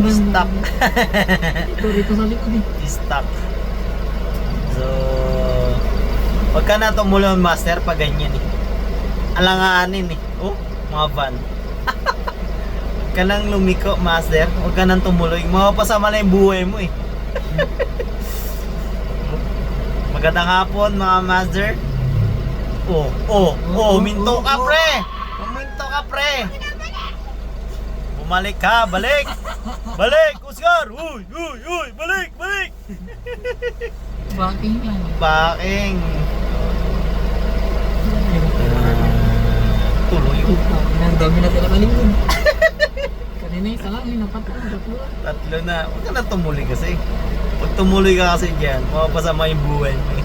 Stop. Dito sa likod eh. Stop. So, wag ka na tumulong master pag ganyan eh. Alanganin eh. Oh, mga van. Wag ka nang lumiko master. Wag ka nang tumuloy. Mapapasama na yung buhay mo eh. Magandang hapon mga master. Minto ka pre. Minto ka pre. Bumalik ka, balik. Balik, Oscar. Uy, balik. Backing lang. Baking. Tuloy. Ang dami na sila kalimod. Kanina isa lang, tatlo. Tatlo na. Huwag ka na tumuloy kasi. Pag tumuloy ka kasi dyan, mapapasama yung buhay mo.